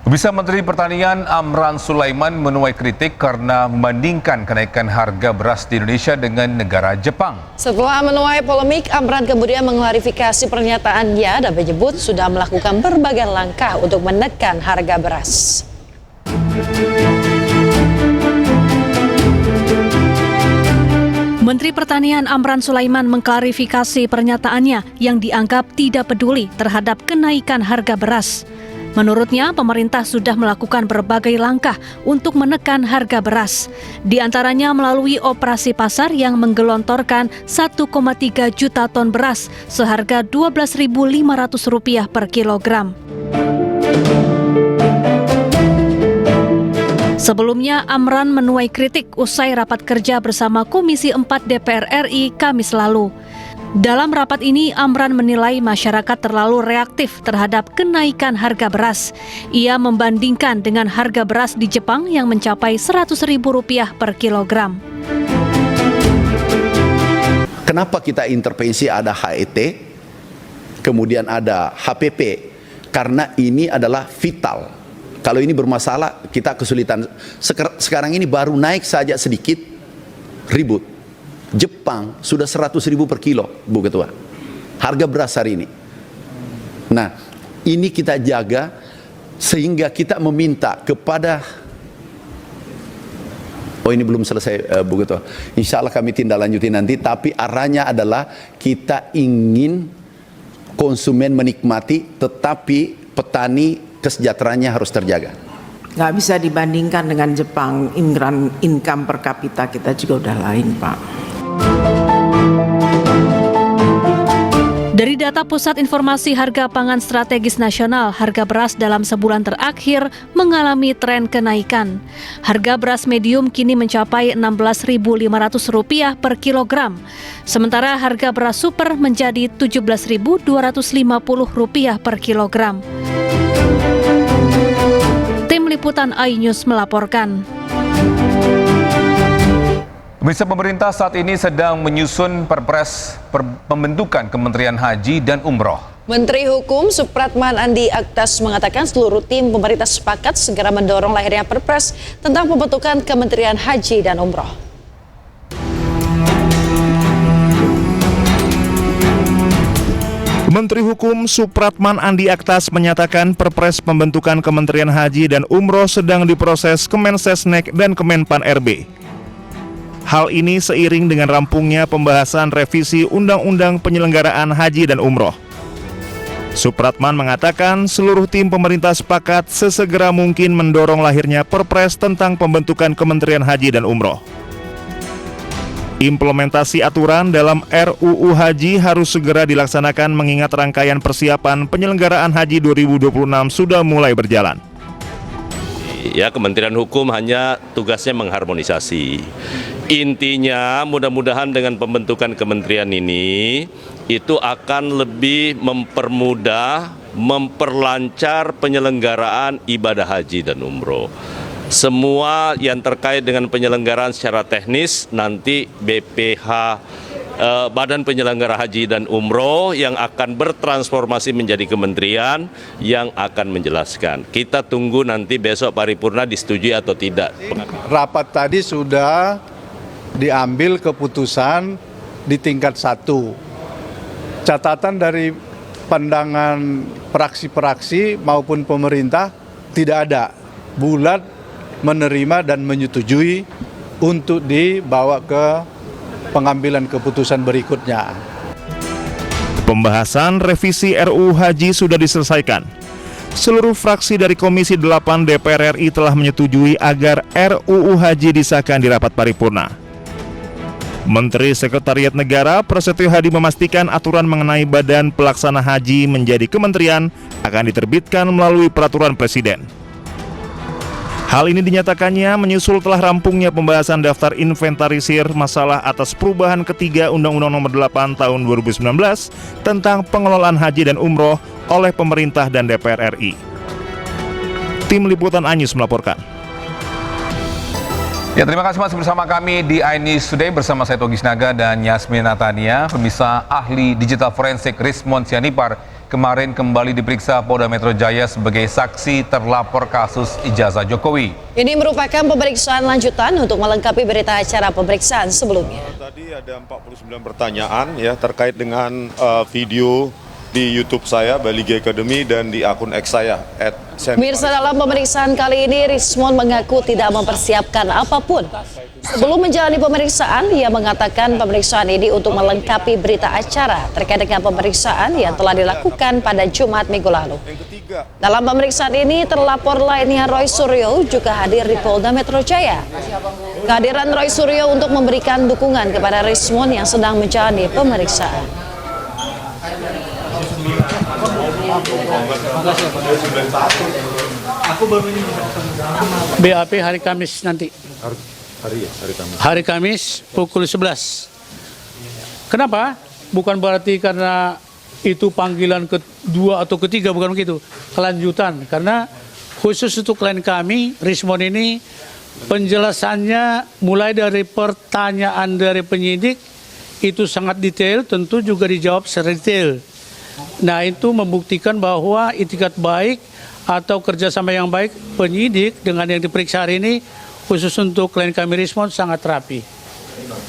Pemirsa, Menteri Pertanian Amran Sulaiman menuai kritik karena membandingkan kenaikan harga beras di Indonesia dengan negara Jepang. Setelah menuai polemik, Amran kemudian mengklarifikasi pernyataannya dan menyebut sudah melakukan berbagai langkah untuk menekan harga beras. Menteri Pertanian Amran Sulaiman mengklarifikasi pernyataannya yang dianggap tidak peduli terhadap kenaikan harga beras. Menurutnya, pemerintah sudah melakukan berbagai langkah untuk menekan harga beras. Di antaranya melalui operasi pasar yang menggelontorkan 1,3 juta ton beras seharga Rp12.500 per kilogram. Sebelumnya, Amran menuai kritik usai rapat kerja bersama Komisi 4 DPR RI Kamis lalu. Dalam rapat ini, Amran menilai masyarakat terlalu reaktif terhadap kenaikan harga beras. Ia membandingkan dengan harga beras di Jepang yang mencapai Rp100.000 per kilogram. Kenapa kita intervensi ada HET, kemudian ada HPP? Karena ini adalah vital. Kalau ini bermasalah, kita kesulitan. Sekarang ini baru naik saja sedikit, ribut. Jepang sudah 100.000 per kilo, Bu Ketua. Harga beras hari ini. Nah, ini kita jaga sehingga kita meminta kepada ini belum selesai, Bu Ketua. Insya Allah kami tindak lanjuti nanti, tapi arahnya adalah kita ingin konsumen menikmati, tetapi petani kesejahteraannya harus terjaga. Nggak bisa dibandingkan dengan Jepang, income per kapita kita juga udah lain, Pak. Dari data Pusat Informasi Harga Pangan Strategis Nasional, harga beras dalam sebulan terakhir mengalami tren kenaikan. Harga beras medium kini mencapai Rp16.500 per kilogram. Sementara harga beras super menjadi Rp17.250 per kilogram. Tim Liputan iNews melaporkan. Pemirsa, pemerintah saat ini sedang menyusun perpres pembentukan Kementerian Haji dan Umroh. Menteri Hukum Supratman Andi Aktas mengatakan seluruh tim pemerintah sepakat segera mendorong lahirnya perpres tentang pembentukan Kementerian Haji dan Umroh. Menteri Hukum Supratman Andi Aktas menyatakan perpres pembentukan Kementerian Haji dan Umroh sedang diproses Kemensesnek dan Kemenpan RB. Hal ini seiring dengan rampungnya pembahasan revisi Undang-Undang Penyelenggaraan Haji dan Umroh. Supratman mengatakan seluruh tim pemerintah sepakat sesegera mungkin mendorong lahirnya perpres tentang pembentukan Kementerian Haji dan Umroh. Implementasi aturan dalam RUU Haji harus segera dilaksanakan mengingat rangkaian persiapan penyelenggaraan Haji 2026 sudah mulai berjalan. Ya, Kementerian Hukum hanya tugasnya mengharmonisasi. Intinya mudah-mudahan dengan pembentukan kementerian ini itu akan lebih mempermudah, memperlancar penyelenggaraan ibadah haji dan umroh. Semua yang terkait dengan penyelenggaraan secara teknis nanti BPH, Badan Penyelenggara Haji dan Umroh yang akan bertransformasi menjadi kementerian yang akan menjelaskan. Kita tunggu nanti besok paripurna disetujui atau tidak. Rapat tadi sudah diambil keputusan di tingkat 1. Catatan dari pandangan praksi-praksi maupun pemerintah tidak ada. Bulat menerima dan menyetujui untuk dibawa ke pengambilan keputusan berikutnya. Pembahasan revisi RUU Haji sudah diselesaikan. Seluruh fraksi dari Komisi 8 DPR RI telah menyetujui agar RUU Haji disahkan di rapat paripurna. Menteri Sekretariat Negara Prasetyo Hadi memastikan aturan mengenai Badan Pelaksana Haji menjadi kementerian akan diterbitkan melalui peraturan Presiden. Hal ini dinyatakannya menyusul telah rampungnya pembahasan daftar inventarisir masalah atas perubahan ketiga Undang-Undang Nomor 8 Tahun 2019 tentang pengelolaan haji dan umroh oleh pemerintah dan DPR RI. Tim Liputan iNews melaporkan. Ya, terima kasih masih bersama kami di iNews Today bersama saya Togi Naga dan Yasmin Natania. Pemirsa, ahli digital forensik Rismond Sianipar kemarin kembali diperiksa Polda Metro Jaya sebagai saksi terlapor kasus ijazah Jokowi. Ini merupakan pemeriksaan lanjutan untuk melengkapi berita acara pemeriksaan sebelumnya. Tadi ada 49 pertanyaan ya terkait dengan video di YouTube saya, Bali G Academy, dan di akun X saya, Mirsa, dalam pemeriksaan kali ini Rismon mengaku tidak mempersiapkan apapun. Sebelum menjalani pemeriksaan, ia mengatakan pemeriksaan ini untuk melengkapi berita acara terkait dengan pemeriksaan yang telah dilakukan pada Jumat minggu lalu. Dalam pemeriksaan ini, terlapor lainnya Roy Suryo juga hadir di Polda Metro Jaya. Kehadiran Roy Suryo untuk memberikan dukungan kepada Rismon yang sedang menjalani pemeriksaan. BAP hari Kamis nanti. Hari Kamis pukul 11. Kenapa? Bukan berarti karena itu panggilan kedua atau ketiga, bukan begitu. Kelanjutan, karena khusus untuk klien kami, Rismon ini penjelasannya mulai dari pertanyaan dari penyidik itu sangat detail, tentu juga dijawab secara detail. Nah, itu membuktikan bahwa itikat baik atau kerjasama yang baik penyidik dengan yang diperiksa hari ini, khusus untuk klien kami Rismon, sangat rapi.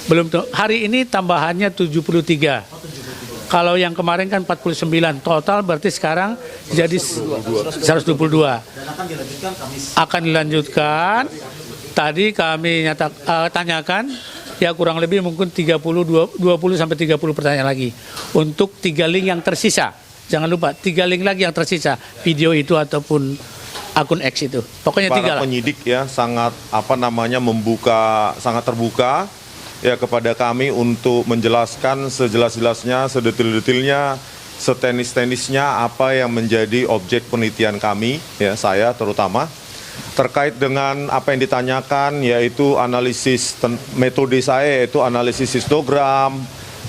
Belum hari ini tambahannya 73. Kalau yang kemarin kan 49 total, berarti sekarang jadi 122. Akan dilanjutkan. Tadi kami tanyakan, ya kurang lebih mungkin 20 sampai 30 pertanyaan lagi untuk 3 link yang tersisa. Jangan lupa 3 link lagi yang tersisa, video itu ataupun akun X itu. Pokoknya 3 lah. Penyidik ya sangat sangat terbuka ya kepada kami untuk menjelaskan sejelas-jelasnya, sedetil-detilnya, setenis-tenisnya apa yang menjadi objek penelitian kami, ya saya terutama. Terkait dengan apa yang ditanyakan, yaitu analisis metode saya, yaitu analisis histogram,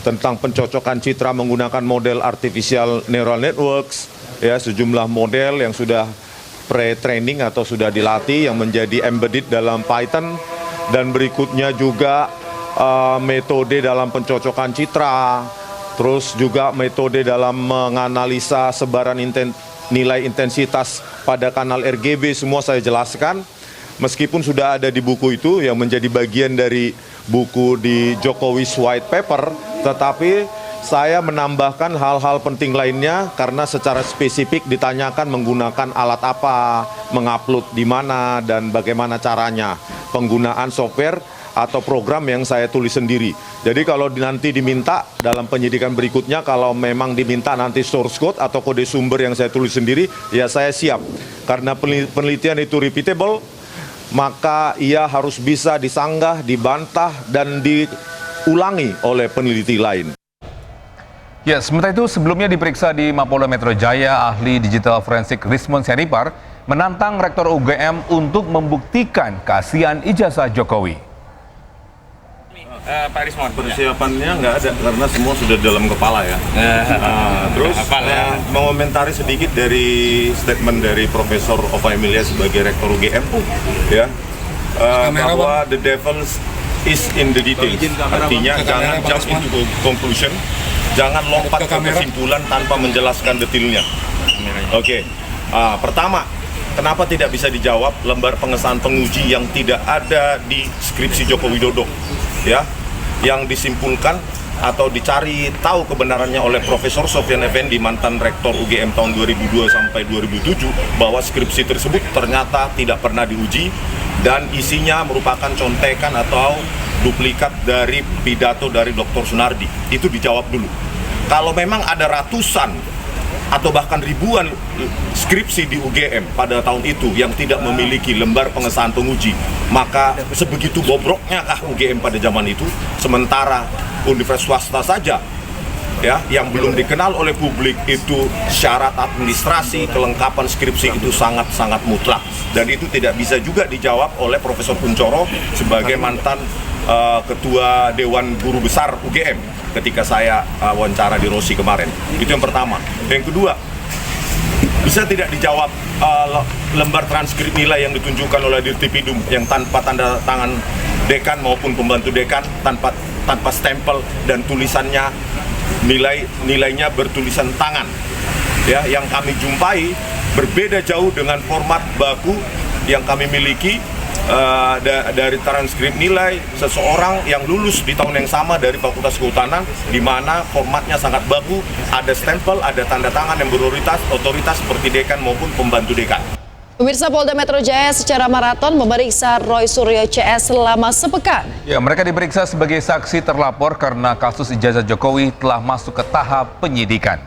tentang pencocokan citra menggunakan model artificial neural networks, ya sejumlah model yang sudah pre-training atau sudah dilatih yang menjadi embedded dalam Python, dan berikutnya juga metode dalam pencocokan citra, terus juga metode dalam menganalisa sebaran nilai intensitas pada kanal RGB, semua saya jelaskan. Meskipun sudah ada di buku itu yang menjadi bagian dari buku di Jokowi's White Paper, tetapi saya menambahkan hal-hal penting lainnya karena secara spesifik ditanyakan menggunakan alat apa, mengupload di mana, dan bagaimana caranya, penggunaan software atau program yang saya tulis sendiri. Jadi kalau nanti diminta dalam penyidikan berikutnya, kalau memang diminta nanti source code atau kode sumber yang saya tulis sendiri, ya saya siap. Karena penelitian itu repeatable, maka ia harus bisa disanggah, dibantah, dan diulangi oleh peneliti lain. Ya, sementara itu sebelumnya diperiksa di Mapolda Metro Jaya, ahli digital forensik Rismon Sianipar menantang Rektor UGM untuk membuktikan keaslian ijazah Jokowi. Pak Rismon, persiapannya nggak ada karena semua sudah dalam kepala ya. Terus mengomentari sedikit dari statement dari Profesor Ova Emilia sebagai Rektor UGM, ya, bahwa the devil is in the details. Artinya jangan jump into conclusion, jangan lompat ke kesimpulan tanpa menjelaskan detailnya. Oke. Pertama, kenapa tidak bisa dijawab lembar pengesahan penguji yang tidak ada di skripsi Joko Widodo, ya, yang disimpulkan atau dicari tahu kebenarannya oleh Profesor Sofyan Effendi, mantan Rektor UGM tahun 2002 sampai 2007, bahwa skripsi tersebut ternyata tidak pernah diuji dan isinya merupakan contekan atau duplikat dari pidato dari Dr. Sunardi. Itu dijawab dulu. Kalau memang ada ratusan atau bahkan ribuan skripsi di UGM pada tahun itu yang tidak memiliki lembar pengesahan penguji, maka sebegitu bobroknya kah UGM pada zaman itu? Sementara universitas swasta saja, ya, yang belum dikenal oleh publik itu syarat administrasi, kelengkapan skripsi itu sangat-sangat mutlak, dan itu tidak bisa juga dijawab oleh Profesor Kuncoro sebagai mantan Ketua Dewan Guru Besar UGM ketika saya wawancara di Rosi kemarin. Itu yang pertama. Yang kedua, bisa tidak dijawab lembar transkrip nilai yang ditunjukkan oleh Dirtipidum yang tanpa tanda tangan dekan maupun pembantu dekan, tanpa stempel, dan tulisannya nilainya bertulisan tangan, ya yang kami jumpai berbeda jauh dengan format baku yang kami miliki. Dari transkrip nilai seseorang yang lulus di tahun yang sama dari Fakultas Kehutanan, di mana formatnya sangat baku, ada stempel, ada tanda tangan yang otoritas seperti dekan maupun pembantu dekan. Pemirsa, Polda Metro Jaya secara maraton memeriksa Roy Suryo CS selama sepekan. Ya, mereka diperiksa sebagai saksi terlapor karena kasus ijazah Jokowi telah masuk ke tahap penyidikan.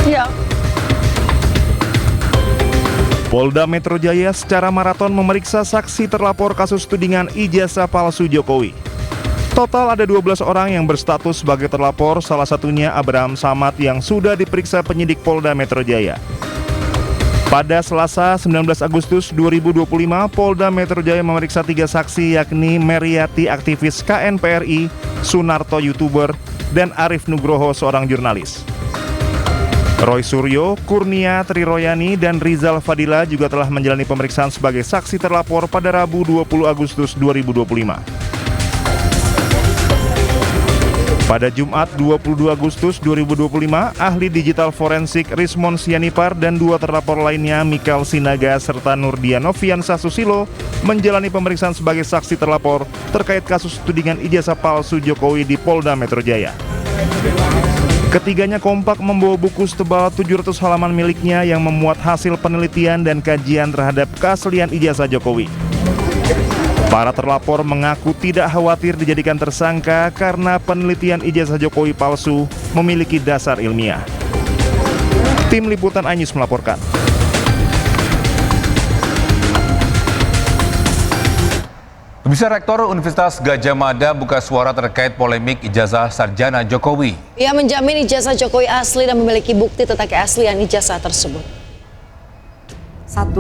Ya. Polda Metro Jaya secara maraton memeriksa saksi terlapor kasus tudingan ijazah palsu Jokowi. Total ada 12 orang yang berstatus sebagai terlapor, salah satunya Abraham Samad yang sudah diperiksa penyidik Polda Metro Jaya. Pada Selasa 19 Agustus 2025, Polda Metro Jaya memeriksa 3 saksi yakni Meriati aktivis KNPRI, Sunarto YouTuber, dan Arif Nugroho seorang jurnalis. Roy Suryo, Kurnia Triroyani, dan Rizal Fadila juga telah menjalani pemeriksaan sebagai saksi terlapor pada Rabu 20 Agustus 2025. Pada Jumat 22 Agustus 2025, ahli digital forensik Rismon Sianipar dan 2 terlapor lainnya, Mikael Sinaga serta Nurdian Noviansa Susilo, menjalani pemeriksaan sebagai saksi terlapor terkait kasus tudingan ijazah palsu Jokowi di Polda Metro Jaya. Ketiganya kompak membawa buku setebal 700 halaman miliknya yang memuat hasil penelitian dan kajian terhadap keaslian ijazah Jokowi. Para terlapor mengaku tidak khawatir dijadikan tersangka karena penelitian ijazah Jokowi palsu memiliki dasar ilmiah. Tim Liputan iNews melaporkan. Pemirsa, Rektor Universitas Gadjah Mada buka suara terkait polemik ijazah sarjana Jokowi. Ia menjamin ijazah Jokowi asli dan memiliki bukti tentang keaslian ijazah tersebut. 1.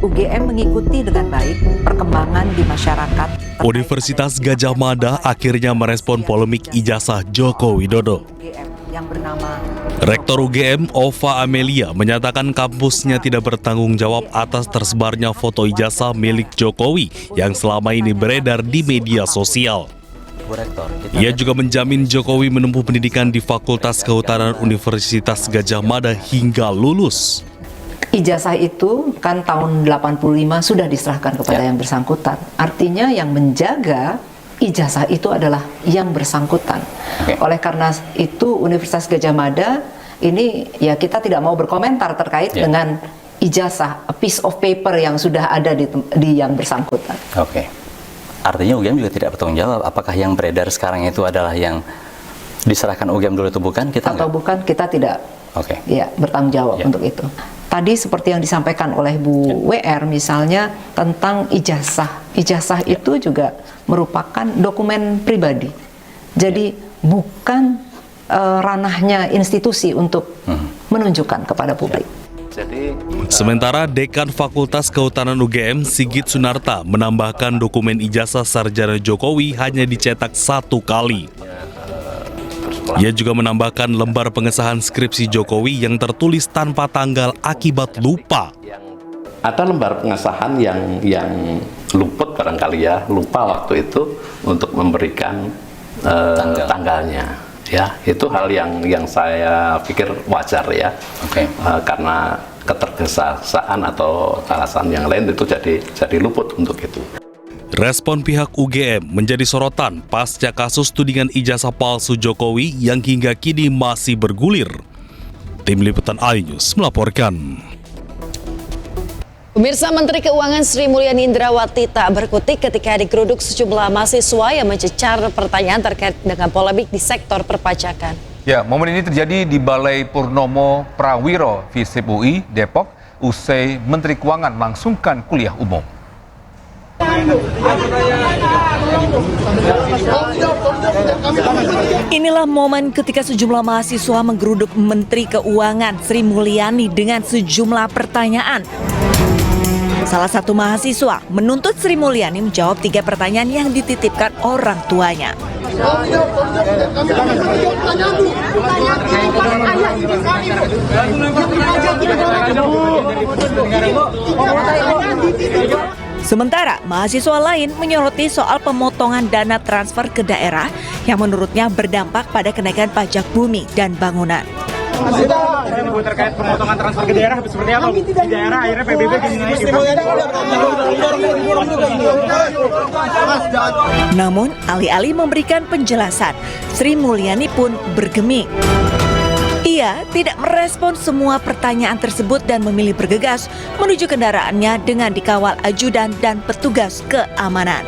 UGM mengikuti dengan baik perkembangan di masyarakat. Universitas Gadjah Mada akhirnya merespon polemik ijazah Joko Widodo. Yang bernama Rektor UGM, Ova Amelia, menyatakan kampusnya tidak bertanggung jawab atas tersebarnya foto ijazah milik Jokowi yang selama ini beredar di media sosial. Ia juga menjamin Jokowi menempuh pendidikan di Fakultas Kehutanan Universitas Gadjah Mada hingga lulus. Ijazah itu kan tahun 85 sudah diserahkan kepada yang bersangkutan. Artinya yang menjaga ijazah itu adalah yang bersangkutan. Oleh karena itu Universitas Gadjah Mada ini ya kita tidak mau berkomentar terkait dengan ijazah, a piece of paper yang sudah ada di yang bersangkutan. Artinya UGM juga tidak bertanggung jawab. Apakah yang beredar sekarang itu adalah yang diserahkan UGM dulu itu bukan? Kita atau bukan, kita tidak ya bertanggung jawab untuk itu. Tadi seperti yang disampaikan oleh Bu WR misalnya tentang ijazah. Ijazah itu juga merupakan dokumen pribadi. Jadi bukan ranahnya institusi untuk menunjukkan kepada publik. Sementara Dekan Fakultas Kehutanan UGM, Sigit Sunarta, menambahkan dokumen ijazah sarjana Jokowi hanya dicetak 1 kali. Ia juga menambahkan lembar pengesahan skripsi Jokowi yang tertulis tanpa tanggal akibat lupa. Ada lembar pengesahan yang luput barangkali ya, lupa waktu itu untuk memberikan tanggalnya. Ya, itu hal yang saya pikir wajar ya, karena ketergesa-gesaan atau alasan yang lain itu jadi luput untuk itu. Respon pihak UGM menjadi sorotan pasca kasus tudingan ijazah palsu Jokowi yang hingga kini masih bergulir. Tim Liputan iNews melaporkan. Pemirsa, Menteri Keuangan Sri Mulyani Indrawati tak berkutik ketika digeruduk sejumlah mahasiswa yang mencecar pertanyaan terkait dengan polemik di sektor perpajakan. Ya, momen ini terjadi di Balai Purnomo Prawiro, FISIP UI, Depok, usai Menteri Keuangan melangsungkan kuliah umum. Inilah momen ketika sejumlah mahasiswa menggeruduk Menteri Keuangan Sri Mulyani dengan sejumlah pertanyaan. Salah satu mahasiswa menuntut Sri Mulyani menjawab 3 pertanyaan yang dititipkan orang tuanya. Sementara mahasiswa lain menyoroti soal pemotongan dana transfer ke daerah yang menurutnya berdampak pada kenaikan pajak bumi dan bangunan. Terkait pemotongan transfer ke daerah seperti apa? Di daerah akhirnya PBB Namun alih-alih memberikan penjelasan, Sri Mulyani pun bergeming. Ia tidak merespon semua pertanyaan tersebut dan memilih bergegas menuju kendaraannya dengan dikawal ajudan dan petugas keamanan.